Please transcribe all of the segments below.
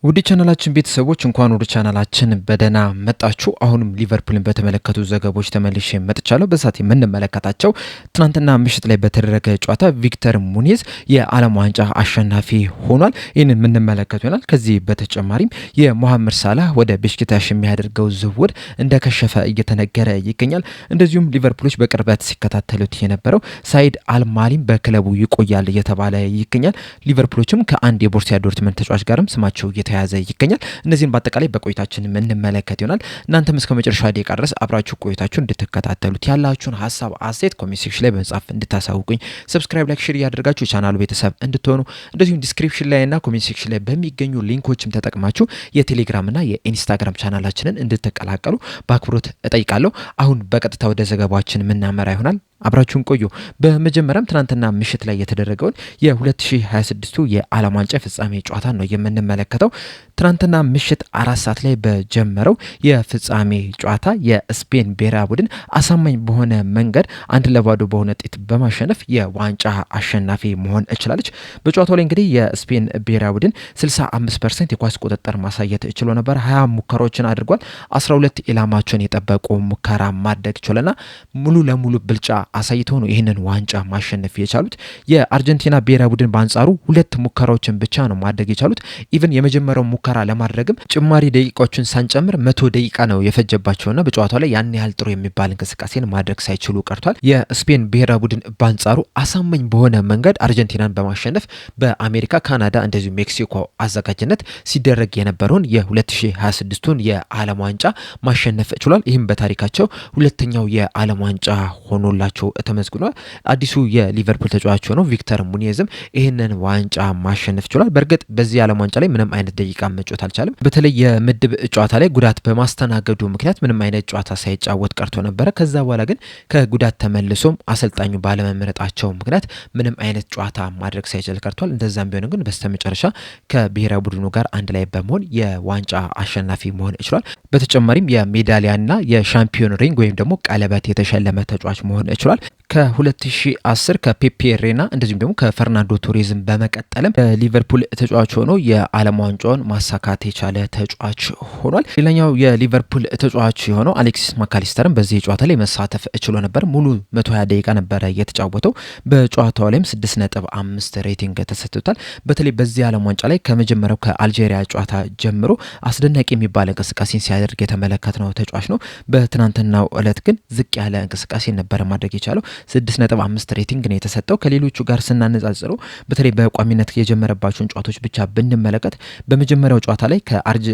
ውድ ቻናላችን ቤተሰቦች እንኳን ወደ ቻናላችን በደህና መጣችሁ። አሁንም ሊቨርፑልን በተመለከቱ ዘገቦች ተመልሼ መጥቻለሁ። በዛት የምንመለከታቸው ትናንትና ምሽት ላይ በተደረገ ጨዋታ ቪክተር ሙኒዝ የዓለም ዋንጫ አሸናፊ ሆኗል። ይህንን የምንመለከቱ ይሆናል። ከዚህ በተጨማሪም የሞሐመድ ሳላህ ወደ ቤሽክታሽ የሚያደርገው ዝውውር እንደከሸፈ እየተነገረ ይገኛል። እንደዚሁም ሊቨርፑሎች በቅርበት ሲከታተሉት የነበረው ሳይድ አልማሊም በክለቡ ይቆያል እየተባለ ይገኛል። ሊቨርፑሎችም ከአንድ የቦርሲያ ዶርትመንድ ተጫዋች ጋርም ስማቸው ተያዘ ይገኛል። እነዚህን በአጠቃላይ በቆይታችን የምንመለከት ይሆናል። እናንተም እስከ መጨረሻ ደቂቃ ድረስ አብራችሁ ቆይታችሁ እንድትከታተሉት ያላችሁን ሀሳብ አስተያየት ኮሜንት ሴክሽን ላይ በመጻፍ እንድታሳውቁኝ፣ ሰብስክራይብ፣ ላይክ፣ ሼር እያደረጋችሁ የቻናሉ ቤተሰብ እንድትሆኑ እንደዚሁም ዲስክሪፕሽን ላይ እና ኮሜንት ሴክሽን ላይ በሚገኙ ሊንኮችም ተጠቅማችሁ የቴሌግራም እና የኢንስታግራም ቻናላችንን እንድትቀላቀሉ በአክብሮት እጠይቃለሁ። አሁን በቀጥታ ወደ ዘገባችን የምናመራ ይሆናል። አብራችሁን ቆዩ። በመጀመሪያም ትናንትና ምሽት ላይ የተደረገውን የ2026ቱ የዓለም ዋንጫ ፍጻሜ ጨዋታ ነው የምንመለከተው። ትናንትና ምሽት 4 ሰዓት ላይ በጀመረው የፍጻሜ ጨዋታ የስፔን ብሔራዊ ቡድን አሳማኝ በሆነ መንገድ 1-0 በሆነ ውጤት በማሸነፍ የዋንጫ አሸናፊ መሆን ችላለች። በጨዋታው ላይ እንግዲህ የስፔን ብሔራዊ ቡድን 65% የኳስ ቁጥጥር ማሳየት ችሎ ነበር። 20 ሙከራዎችን አድርጓል። 12 ኢላማቸውን የጠበቁ ሙከራ ማድረግ ችለና ሙሉ ለሙሉ ብልጫ አሳይተው ነው ይህንን ዋንጫ ማሸነፍ የቻሉት። የአርጀንቲና ብሔራዊ ቡድን በአንጻሩ 2 ሙከራዎችን ብቻ ነው ማድረግ የቻሉት። ኢቭን የመጀመሪያው ሙከራ ለማድረግም ጭማሪ ደቂቃዎችን ሳንጨምር 100 ደቂቃ ነው የፈጀባቸውና በጨዋታው ላይ ያን ያህል ጥሩ የሚባል እንቅስቃሴን ማድረግ ሳይችሉ ቀርቷል። የስፔን ብሔራዊ ቡድን በአንጻሩ አሳማኝ በሆነ መንገድ አርጀንቲናን በማሸነፍ በአሜሪካ፣ ካናዳ እንደዚሁ ሜክሲኮ አዘጋጅነት ሲደረግ የነበረውን የ2026ቱን የዓለም ዋንጫ ማሸነፍ ችሏል። ይህም በታሪካቸው ሁለተኛው የዓለም ዋንጫ ሆኖላቸው ተመዝግኗል። አዲሱ የሊቨርፑል ተጫዋች ሆነው ቪክተር ሙኒዝም ይህንን ዋንጫ ማሸነፍ ችሏል። በእርግጥ በዚህ የዓለም ዋንጫ ላይ ምንም አይነት ደቂቃ መጫወት አልቻለም። በተለይ የምድብ ጨዋታ ላይ ጉዳት በማስተናገዱ ምክንያት ምንም አይነት ጨዋታ ሳይጫወት ቀርቶ ነበረ። ከዛ በኋላ ግን ከጉዳት ተመልሶም አሰልጣኙ ባለመመረጣቸው ምክንያት ምንም አይነት ጨዋታ ማድረግ ሳይችል ቀርቷል። እንደዛም ቢሆን ግን በስተመጨረሻ ከብሔራዊ ቡድኑ ጋር አንድ ላይ በመሆን የዋንጫ አሸናፊ መሆን ችሏል። በተጨማሪም የሜዳሊያና የሻምፒዮን ሪንግ ወይም ደግሞ ቀለበት የተሸለመ ተጫዋች መሆን ችሏል። ከ2010 ከፔፔ ሬና እንደዚሁም ደግሞ ከፈርናንዶ ቶሬዝም በመቀጠልም ሊቨርፑል ተጫዋች ሆኖ የዓለም ዋንጫውን ማሳካት የቻለ ተጫዋች ሆኗል። ሌላኛው የሊቨርፑል ተጫዋች የሆነው አሌክሲስ ማካሊስተርም በዚህ ጨዋታ ላይ መሳተፍ ችሎ ነበር። ሙሉ 120 ደቂቃ ነበረ የተጫወተው። በጨዋታው ላይም 6.5 ሬቲንግ ተሰጥቶታል። በተለይ በዚህ ዓለም ዋንጫ ላይ ከመጀመሪያው ከአልጄሪያ ጨዋታ ጀምሮ አስደናቂ የሚባል እንቅስቃሴን ሲያደርግ የተመለከትነው ተጫዋች ነው። በትናንትናው ዕለት ግን ዝቅ ያለ እንቅስቃሴ ነበረ ማድረግ የቻለው። 6.5 ሬቲንግ ነው የተሰጠው። ከሌሎቹ ጋር ስናነጻጽረው በተለይ በቋሚነት የጀመረባቸውን ጨዋታዎች ብቻ ብንመለከት በመጀመሪያው ጨዋታ ላይ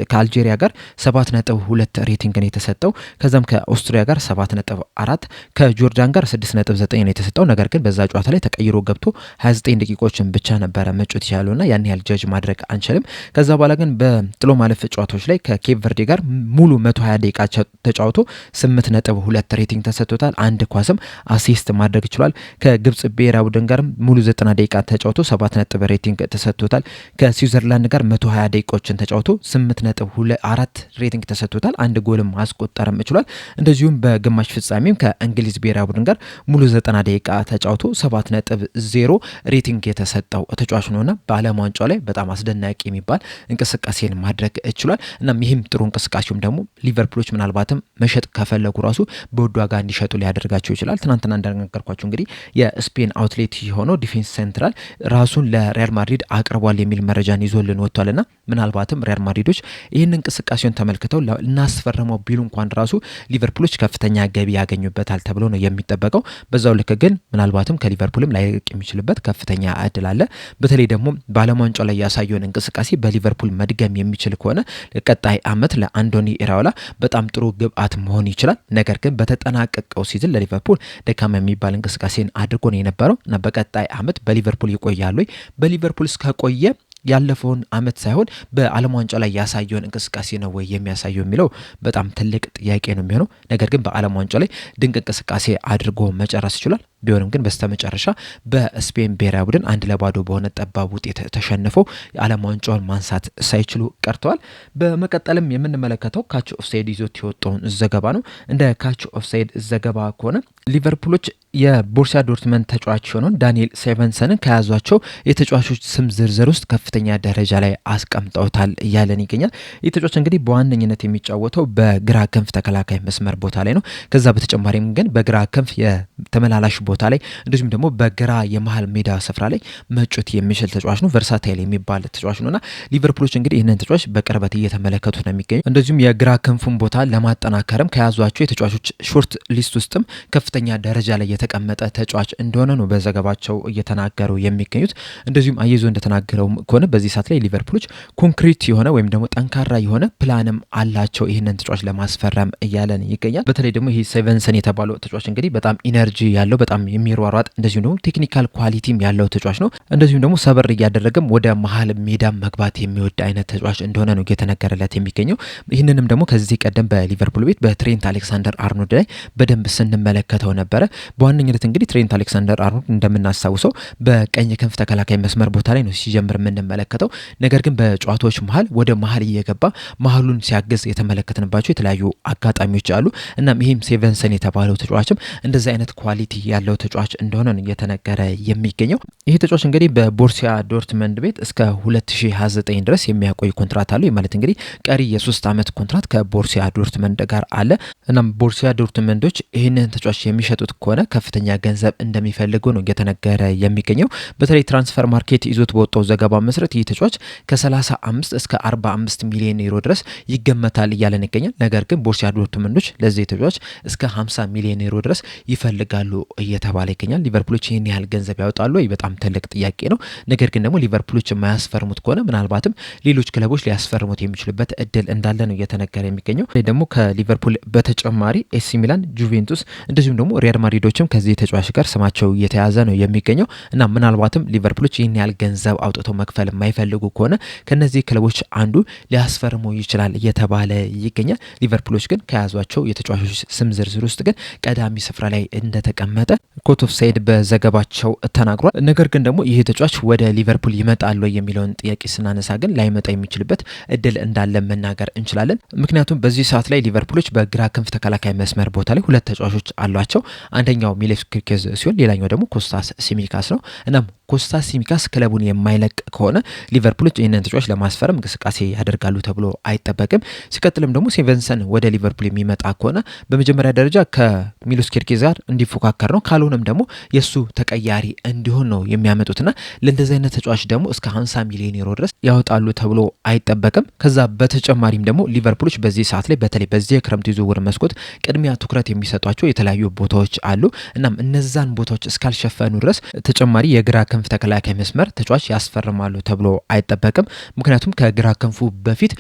ከአልጄሪያ ጋር 7.2 ሬቲንግ ነው የተሰጠው። ከዛም ከኦስትሪያ ጋር 7.4፣ ከጆርዳን ጋር 6.9 ነው የተሰጠው። ነገር ግን በዛ ጨዋታ ላይ ተቀይሮ ገብቶ 29 ደቂቃዎችን ብቻ ነበረ መጫወት ይቻለውና ያን ያህል ጀጅ ማድረግ አንችልም። ከዛ በኋላ ግን በጥሎ ማለፍ ጨዋታዎች ላይ ከኬፕ ቨርዴ ጋር ሙሉ 120 ደቂቃ ተጫውቶ 8.2 ሬቲንግ ተሰጥቶታል። አንድ ኳስም አሲስት ማድረግ ይችላል። ከግብጽ ብሔራዊ ቡድን ጋር ሙሉ 90 ደቂቃ ተጫውቶ 7 ሬቲንግ ተሰጥቶታል። ከስዊዘርላንድ ጋር 120 ደቂቃዎችን ተጫውቶ 8.4 ሬቲንግ ተሰጥቶታል። አንድ ጎልም ማስቆጠርም ይችላል። እንደዚሁም በግማሽ ፍጻሜም ከእንግሊዝ ብሔራዊ ቡድን ጋር ሙሉ 90 ደቂቃ ተጫውቶ 7.0 ሬቲንግ የተሰጠው ተጫዋች ነውና በዓለም ዋንጫው ላይ በጣም አስደናቂ የሚባል እንቅስቃሴን ማድረግ ይችላል። እናም ይህም ጥሩ እንቅስቃሴውም ደግሞ ሊቨርፑሎች ምናልባትም መሸጥ ከፈለጉ ራሱ በውድ ዋጋ እንዲሸጡ ሊያደርጋቸው ይችላል። ትናንትና እንደነገርኳችሁ እንግዲህ የስፔን አውትሌት የሆነው ዲፌንስ ሴንትራል ራሱን ለሪያል ማድሪድ አቅርቧል የሚል መረጃን ይዞልን ወጥቷልና ምናልባትም ሪያል ማድሪዶች ይህን እንቅስቃሴውን ተመልክተው እናስፈረመው ቢሉ እንኳን ራሱ ሊቨርፑሎች ከፍተኛ ገቢ ያገኙበታል ተብሎ ነው የሚጠበቀው። በዛው ልክ ግን ምናልባትም ከሊቨርፑልም ላይቅ የሚችልበት ከፍተኛ እድል አለ። በተለይ ደግሞ በዓለም ዋንጫው ላይ ያሳየውን እንቅስቃሴ በሊቨርፑል መድገም የሚችል ከሆነ ቀጣይ ዓመት ለአንዶኒ ኢራኦላ በጣም ጥሩ ግብአት መሆን ይችላል። ነገር ግን በተጠናቀቀው ሲዝን ለሊቨርፑል ደካማ የሚባል እንቅስቃሴን አድርጎ ነው የነበረው እና በቀጣይ ዓመት በሊቨርፑል ይቆያሉ። በሊቨርፑል እስከቆየ ያለፈውን ዓመት ሳይሆን በዓለም ዋንጫ ላይ ያሳየውን እንቅስቃሴ ነው ወይ የሚያሳየው የሚለው በጣም ትልቅ ጥያቄ ነው የሚሆነው። ነገር ግን በዓለም ዋንጫ ላይ ድንቅ እንቅስቃሴ አድርጎ መጨረስ ይችላል። ቢሆንም ግን በስተመጨረሻ በስፔን ብሔራዊ ቡድን 1-0 በሆነ ጠባብ ውጤት ተሸንፈው የዓለም ዋንጫውን ማንሳት ሳይችሉ ቀርተዋል። በመቀጠልም የምንመለከተው ካች ኦፍሳይድ ይዞት የወጣውን ዘገባ ነው። እንደ ካች ኦፍሳይድ ዘገባ ከሆነ ሊቨርፑሎች የቦሩሲያ ዶርትመንድ ተጫዋች የሆነውን ዳንኤል ሴቨንሰንን ከያዟቸው የተጫዋቾች ስም ዝርዝር ውስጥ ከፍተኛ ደረጃ ላይ አስቀምጠውታል እያለን ይገኛል። ይህ ተጫዋች እንግዲህ በዋነኝነት የሚጫወተው በግራ ክንፍ ተከላካይ መስመር ቦታ ላይ ነው። ከዛ በተጨማሪም ግን በግራ ክንፍ የተመላላሽ ቦታ ላይ እንደዚሁም ደግሞ በግራ የመሀል ሜዳ ስፍራ ላይ መጮት የሚችል ተጫዋች ነው። ቨርሳታይል የሚባል ተጫዋች ነውና ሊቨርፑሎች እንግዲህ ይህንን ተጫዋች በቅርበት እየተመለከቱ ነው የሚገኙ። እንደዚሁም የግራ ክንፉን ቦታ ለማጠናከርም ከያዟቸው የተጫዋቾች ሾርት ሊስት ውስጥም ከፍተኛ ደረጃ ላይ የተቀመጠ ተጫዋች እንደሆነ ነው በዘገባቸው እየተናገሩ የሚገኙት። እንደዚሁም አየዞ እንደተናገረው ከሆነ በዚህ ሰዓት ላይ ሊቨርፑሎች ኮንክሪት የሆነ ወይም ደግሞ ጠንካራ የሆነ ፕላንም አላቸው ይህንን ተጫዋች ለማስፈረም እያለን ይገኛል። በተለይ ደግሞ ይህ ሴቨንሰን የተባለው ተጫዋች እንግዲህ በጣም ኢነርጂ ያለው በጣም የሚሯሯጥ እንደዚሁም ደግሞ ቴክኒካል ኳሊቲም ያለው ተጫዋች ነው። እንደዚሁም ደግሞ ሰበር እያደረገም ወደ መሀል ሜዳ መግባት የሚወድ አይነት ተጫዋች እንደሆነ ነው እየተነገረለት የሚገኘው። ይህንንም ደግሞ ከዚህ ቀደም በሊቨርፑል ቤት በትሬንት አሌክሳንደር አርኖልድ ላይ በደንብ ስንመለከተው ነበረ። በዋነኝነት እንግዲህ ትሬንት አሌክሳንደር አርኖልድ እንደምናስታውሰው በቀኝ ክንፍ ተከላካይ መስመር ቦታ ላይ ነው ሲጀምር የምንመለከተው። ነገር ግን በጨዋታዎች መሀል ወደ መሀል እየገባ መሀሉን ሲያግዝ የተመለከትንባቸው የተለያዩ አጋጣሚዎች አሉ። እናም ይህም ሴቨንሰን የተባለው ተጫዋችም እንደዚህ አይነት ኳሊቲ ያለው ተጫዋች እንደሆነ ነው እየተነገረ የሚገኘው። ይህ ተጫዋች እንግዲህ በቦሩሲያ ዶርትመንድ ቤት እስከ 2029 ድረስ የሚያቆይ ኮንትራት አለው። ማለት እንግዲህ ቀሪ የ3 ዓመት ኮንትራት ከቦሩሲያ ዶርትመንድ ጋር አለ። እናም ቦሩሲያ ዶርትመንዶች ይህንን ተጫዋች የሚሸጡት ከሆነ ከፍተኛ ገንዘብ እንደሚፈልጉ ነው እየተነገረ የሚገኘው። በተለይ ትራንስፈር ማርኬት ይዞት በወጣው ዘገባ መሰረት ይህ ተጫዋች ከ35 እስከ 45 ሚሊዮን ዩሮ ድረስ ይገመታል እያለን ይገኛል። ነገር ግን ቦሩሲያ ዶርትመንዶች ለዚህ ተጫዋች እስከ 50 ሚሊዮን ዩሮ ድረስ ይፈልጋሉ እየተባለ ይገኛል። ሊቨርፑሎች ይህን ያህል ገንዘብ ያወጣሉ ወይ? በጣም ትልቅ ጥያቄ ነው። ነገር ግን ደግሞ ሊቨርፑሎች የማያስፈርሙት ከሆነ ምናልባትም ሌሎች ክለቦች ሊያስፈርሙት የሚችሉበት እድል እንዳለ ነው እየተነገረ የሚገኘው። ደግሞ ከሊቨርፑል በተጨማሪ ኤሲ ሚላን፣ ጁቬንቱስ እንደዚሁም ደግሞ ሪያል ማድሪዶችም ከዚህ ተጫዋች ጋር ስማቸው እየተያዘ ነው የሚገኘው እና ምናልባትም ሊቨርፑሎች ይህን ያህል ገንዘብ አውጥተው መክፈል የማይፈልጉ ከሆነ ከነዚህ ክለቦች አንዱ ሊያስፈርሙ ይችላል እየተባለ ይገኛል። ሊቨርፑሎች ግን ከያዟቸው የተጫዋቾች ስም ዝርዝር ውስጥ ግን ቀዳሚ ስፍራ ላይ እንደተቀመጠ ኮት ኦፍሳይድ በዘገባቸው ተናግሯል። ነገር ግን ደግሞ ይህ ተጫዋች ወደ ሊቨርፑል ይመጣል የሚለውን ጥያቄ ስናነሳ ግን ላይመጣ የሚችልበት እድል እንዳለ መናገር እንችላለን። ምክንያቱም በዚህ ሰዓት ላይ ሊቨርፑሎች በግራ ክንፍ ተከላካይ መስመር ቦታ ላይ ሁለት ተጫዋቾች አሏቸው። አንደኛው ሚሎስ ኪርኬዝ ሲሆን ሌላኛው ደግሞ ኮስታስ ሲሚካስ ነው። እናም ኮስታስ ሲሚካስ ክለቡን የማይለቅ ከሆነ ሊቨርፑሎች ይህንን ተጫዋች ለማስፈረም እንቅስቃሴ ያደርጋሉ ተብሎ አይጠበቅም። ሲቀጥልም ደግሞ ሴቨንሰን ወደ ሊቨርፑል የሚመጣ ከሆነ በመጀመሪያ ደረጃ ከሚሎስ ኪርኬዝ ጋር እንዲፎካከር ነው። ካልሆነም ደግሞ የእሱ ተቀያሪ እንዲሆን ነው የሚያመጡትና ለእንደዚህ አይነት ተጫዋች ደግሞ እስከ 50 ሚሊዮን ዩሮ ድረስ ያወጣሉ ተብሎ አይጠበቅም። ከዛ በተጨማሪም ደግሞ ሊቨርፑሎች በዚህ ሰዓት ላይ በተለይ በዚህ የክረምት ዝውውር መስኮት ቅድሚያ ትኩረት የሚሰጧቸው የተለያዩ ቦታዎች አሉ። እናም እነዛን ቦታዎች እስካልሸፈኑ ድረስ ተጨማሪ የግራ ክንፍ ተከላካይ መስመር ተጫዋች ያስፈርማሉ ተብሎ አይጠበቅም። ምክንያቱም ከግራ ክንፉ በፊት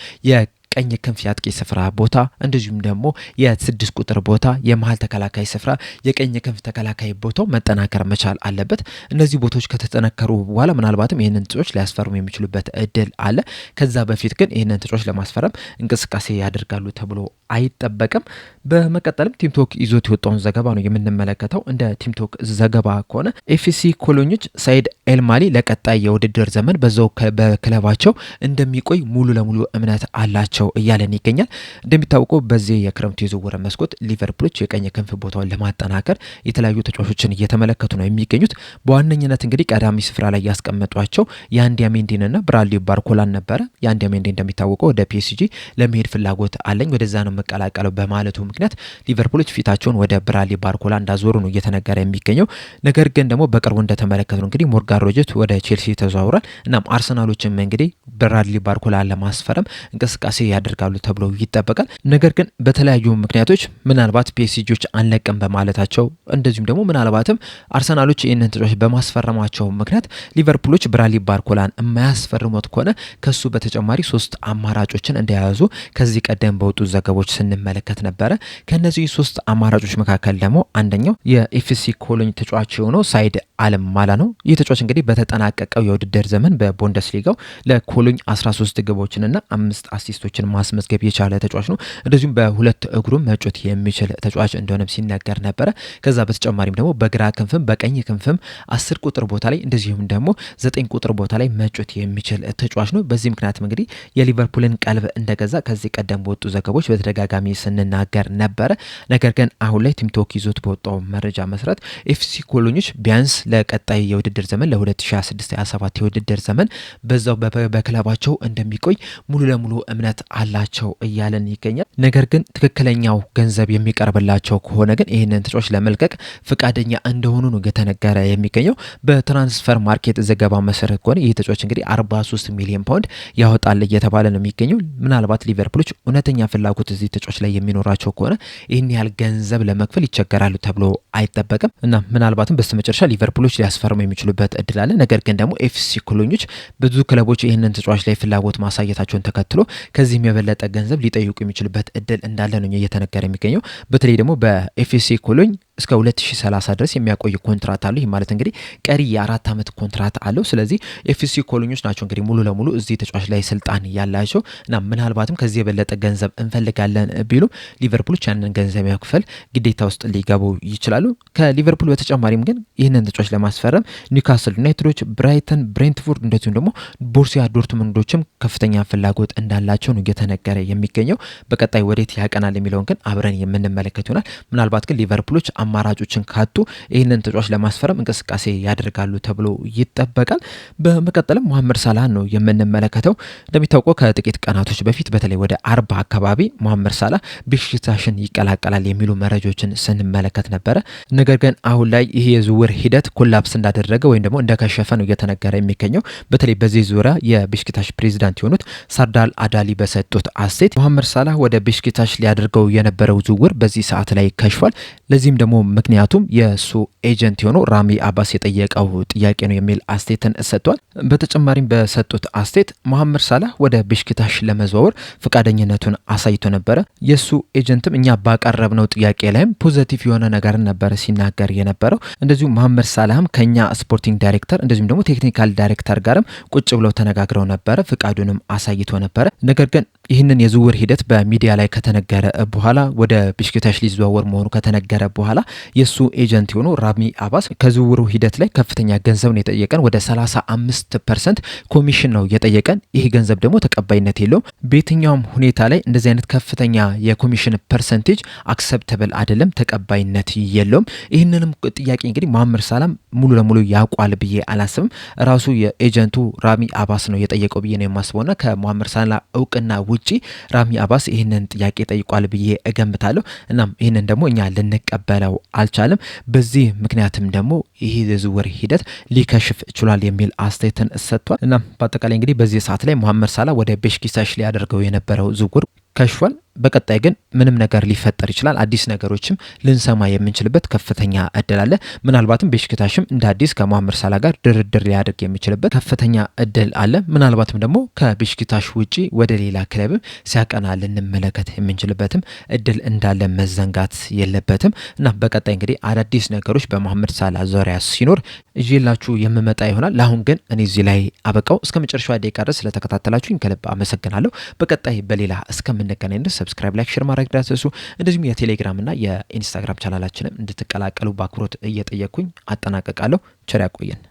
ቀኝ ክንፍ የአጥቂ ስፍራ ቦታ እንደዚሁም ደግሞ የ6 ቁጥር ቦታ የመሀል ተከላካይ ስፍራ የቀኝ ክንፍ ተከላካይ ቦታው መጠናከር መቻል አለበት። እነዚህ ቦታዎች ከተጠናከሩ በኋላ ምናልባትም ይህንን ተጫዋች ሊያስፈርሙ የሚችሉበት እድል አለ። ከዛ በፊት ግን ይህንን ተጫዋች ለማስፈረም እንቅስቃሴ ያደርጋሉ ተብሎ አይጠበቅም። በመቀጠልም ቲምቶክ ይዞት የወጣውን ዘገባ ነው የምንመለከተው። እንደ ቲምቶክ ዘገባ ከሆነ ኤፍሲ ኮሎኞች ሳይድ ኤልማሊ ለቀጣይ የውድድር ዘመን በዛው በክለባቸው እንደሚቆይ ሙሉ ለሙሉ እምነት አላቸው እያለን ይገኛል። እንደሚታወቀው በዚህ የክረምት የዝውውር መስኮት ሊቨርፑሎች የቀኝ ክንፍ ቦታውን ለማጠናከር የተለያዩ ተጫዋቾችን እየተመለከቱ ነው የሚገኙት። በዋነኝነት እንግዲህ ቀዳሚ ስፍራ ላይ ያስቀመጧቸው የአንዲያ ሜንዲንና ብራድሊ ባርኮላን ነበረ። የአንዲያ ሜንዲ እንደሚታወቀው ወደ ፒኤስጂ ለመሄድ ፍላጎት አለኝ ወደዛ ነው መቀላቀለው በማለቱ ምክንያት ሊቨርፑሎች ፊታቸውን ወደ ብራድሊ ባርኮላ እንዳዞሩ ነው እየተነገረ የሚገኘው። ነገር ግን ደግሞ በቅርቡ እንደተመለከተው እንግዲህ ሞርጋን ሮጀርስ ወደ ቼልሲ ተዘዋውሯል። እናም አርሰናሎችም እንግዲህ ብራድሊ ባርኮላ ለማስፈረም እንቅስቃሴ ያደርጋሉ ተብሎ ይጠበቃል። ነገር ግን በተለያዩ ምክንያቶች ምናልባት ፒኤስጂዎች አንለቅም በማለታቸው እንደዚሁም ደግሞ ምናልባትም አርሰናሎች ይህንን ተጫዋች በማስፈረማቸው ምክንያት ሊቨርፑሎች ብራድሊ ባርኮላን የማያስፈርሙት ከሆነ ከሱ በተጨማሪ 3 አማራጮችን እንደያዙ ከዚህ ቀደም በወጡ ዘገቦች ስንመለከት ነበረ። ከነዚህ 3 አማራጮች መካከል ደግሞ አንደኛው የኤፍሲ ኮሎኝ ተጫዋች የሆነው ሳይድ አልማላ ነው። ይህ ተጫዋች እንግዲህ በተጠናቀቀው የውድድር ዘመን በቡንደስሊጋው ለኮሎኝ 13 ግቦችንና 5 አሲስቶችን ጎሎችን ማስመዝገብ የቻለ ተጫዋች ነው። እንደዚሁም በሁለት እግሩ መጮት የሚችል ተጫዋች እንደሆነም ሲነገር ነበረ። ከዛ በተጨማሪም ደግሞ በግራ ክንፍም በቀኝ ክንፍም 10 ቁጥር ቦታ ላይ እንደዚሁም ደግሞ 9 ቁጥር ቦታ ላይ መጮት የሚችል ተጫዋች ነው። በዚህ ምክንያትም እንግዲህ የሊቨርፑልን ቀልብ እንደገዛ ከዚህ ቀደም በወጡ ዘገቦች በተደጋጋሚ ስንናገር ነበረ። ነገር ግን አሁን ላይ ቲም ቶክ ይዞት በወጣው መረጃ መሰረት ኤፍሲ ኮሎኞች ቢያንስ ለቀጣይ የውድድር ዘመን ለ2026/27 የውድድር ዘመን በዛው በክለባቸው እንደሚቆይ ሙሉ ለሙሉ እምነት አላቸው እያለን ይገኛል። ነገር ግን ትክክለኛው ገንዘብ የሚቀርብላቸው ከሆነ ግን ይህንን ተጫዋች ለመልቀቅ ፈቃደኛ እንደሆኑ ነው የተነገረ የሚገኘው። በትራንስፈር ማርኬት ዘገባ መሰረት ከሆነ ይህ ተጫዋች እንግዲህ 43 ሚሊዮን ፓውንድ ያወጣል እየተባለ ነው የሚገኘው። ምናልባት ሊቨርፑሎች እውነተኛ ፍላጎት እዚህ ተጫዋች ላይ የሚኖራቸው ከሆነ ይህን ያህል ገንዘብ ለመክፈል ይቸገራሉ ተብሎ አይጠበቅም እና ምናልባትም በስተመጨረሻ ሊቨርፑሎች ሊያስፈርሙ የሚችሉበት እድል አለ። ነገር ግን ደግሞ ኤፍሲ ኮሎኞች ብዙ ክለቦች ይህንን ተጫዋች ላይ ፍላጎት ማሳየታቸውን ተከትሎ ከዚህም የበለጠ ገንዘብ ሊጠይቁ የሚችሉበት እድል እንዳለ ነው እየተነገረ የሚገኘው። በተለይ ደግሞ በኤፍሲ ኮሎኝ እስከ 2030 ድረስ የሚያቆይ ኮንትራት አለው። ይህ ማለት እንግዲህ ቀሪ የ4 ዓመት ኮንትራት አለው። ስለዚህ ኤፍሲ ኮሎኞች ናቸው እንግዲህ ሙሉ ለሙሉ እዚህ ተጫዋች ላይ ስልጣን ያላቸው እና ምናልባትም ከዚህ የበለጠ ገንዘብ እንፈልጋለን ቢሉ ሊቨርፑሎች ያንን ገንዘብ ያክፈል ግዴታ ውስጥ ሊገቡ ይችላሉ። ከሊቨርፑል በተጨማሪም ግን ይህንን ተጫዋች ለማስፈረም ኒውካስል ዩናይትዶች፣ ብራይተን፣ ብሬንትፎርድ እንደዚሁም ደግሞ ቦሩሲያ ዶርትሙንዶችም ከፍተኛ ፍላጎት እንዳላቸው ነው እየተነገረ የሚገኘው። በቀጣይ ወዴት ያቀናል የሚለውን ግን አብረን የምንመለከት ይሆናል። ምናልባት ግን ሊቨርፑሎች አማራጮችን ካጡ ይህንን ተጫዋች ለማስፈረም እንቅስቃሴ ያደርጋሉ ተብሎ ይጠበቃል። በመቀጠልም መሐመድ ሳላህ ነው የምንመለከተው። እንደሚታወቀው ከጥቂት ቀናቶች በፊት በተለይ ወደ 40 አካባቢ መሐመድ ሳላህ ቤሽክታሽን ይቀላቀላል የሚሉ መረጃዎችን ስንመለከት ነበረ። ነገር ግን አሁን ላይ ይህ የዝውውር ሂደት ኮላፕስ እንዳደረገ ወይም ደግሞ እንደከሸፈ ነው እየተነገረ የሚገኘው። በተለይ በዚህ ዙሪያ የቤሽክታሽ ፕሬዚዳንት የሆኑት ሳርዳል አዳሊ በሰጡት አስተያየት መሐመድ ሳላህ ወደ ቤሽክታሽ ሊያደርገው የነበረው ዝውውር በዚህ ሰዓት ላይ ከሽፏል። ለዚህም ደግሞ ምክንያቱም የእሱ ኤጀንት የሆነው ራሚ አባስ የጠየቀው ጥያቄ ነው የሚል አስተያየትን ሰጥቷል። በተጨማሪም በሰጡት አስተያየት መሐመድ ሳላህ ወደ ቤሽክታሽ ለመዘዋወር ፈቃደኝነቱን አሳይቶ ነበረ። የእሱ ኤጀንትም እኛ ባቀረብነው ጥያቄ ላይም ፖዘቲቭ የሆነ ነገርን ነበረ ሲናገር የነበረው። እንደዚሁም መሐመድ ሳላህም ከኛ ስፖርቲንግ ዳይሬክተር እንደዚሁም ደግሞ ቴክኒካል ዳይሬክተር ጋርም ቁጭ ብለው ተነጋግረው ነበረ፣ ፍቃዱንም አሳይቶ ነበረ። ነገር ግን ይህንን የዝውውር ሂደት በሚዲያ ላይ ከተነገረ በኋላ ወደ ቤሽክታሽ ሊዘዋወር መሆኑ ከተነገረ በኋላ የሱ ኤጀንት የሆነው ራሚ አባስ ከዝውውሩ ሂደት ላይ ከፍተኛ ገንዘብ ነው የጠየቀን፣ ወደ 35% ኮሚሽን ነው የጠየቀን። ይህ ገንዘብ ደግሞ ተቀባይነት የለውም። በየትኛውም ሁኔታ ላይ እንደዚህ አይነት ከፍተኛ የኮሚሽን ፐርሰንቴጅ አክሰፕተብል አይደለም፣ ተቀባይነት የለውም። ይህንንም ጥያቄ እንግዲህ መሐመድ ሳላህ ሙሉ ለሙሉ ያውቋል ብዬ አላስብም። ራሱ የኤጀንቱ ራሚ አባስ ነው የጠየቀው ብዬ ነው የማስበውና ከመሐመድ ሳላህ እውቅና ውጪ ራሚ አባስ ይህንን ጥያቄ ጠይቋል ብዬ እገምታለሁ። እናም ይህንን ደግሞ እኛ ልንቀበለው አልቻለም። በዚህ ምክንያትም ደግሞ ይህ የዝውውር ሂደት ሊከሽፍ ችሏል የሚል አስተያየትን ሰጥቷል። እናም በአጠቃላይ እንግዲህ በዚህ ሰዓት ላይ መሐመድ ሳላህ ወደ ቤሽክታሽ ሊያደርገው የነበረው ዝውውር ከሽፏል። በቀጣይ ግን ምንም ነገር ሊፈጠር ይችላል። አዲስ ነገሮችም ልንሰማ የምንችልበት ከፍተኛ እድል አለ። ምናልባትም ቤሽክታሽም እንደ አዲስ ከመሐመድ ሳላህ ጋር ድርድር ሊያደርግ የሚችልበት ከፍተኛ እድል አለ። ምናልባትም ደግሞ ከቤሽክታሽ ውጪ ወደ ሌላ ክለብም ሲያቀና ልንመለከት የምንችልበትም እድል እንዳለ መዘንጋት የለበትም እና በቀጣይ እንግዲህ አዳዲስ ነገሮች በመሐመድ ሳላህ ዙሪያ ሲኖር እጄላችሁ የምመጣ ይሆናል። ለአሁን ግን እኔ እዚህ ላይ አበቃው። እስከ መጨረሻው ደቂቃ ድረስ ስለተከታተላችሁኝ ከልብ አመሰግናለሁ። በቀጣይ በሌላ እስከምንገናኝ ድረስ ሰብስክራይብ፣ ላይክ፣ ሼር ማድረግ እንዳትረሱ። እንደዚሁም የቴሌግራም እና የኢንስታግራም ቻናላችንም እንድትቀላቀሉ በአክብሮት እየጠየቅኩኝ አጠናቀቃለሁ። ቸር ያቆየን።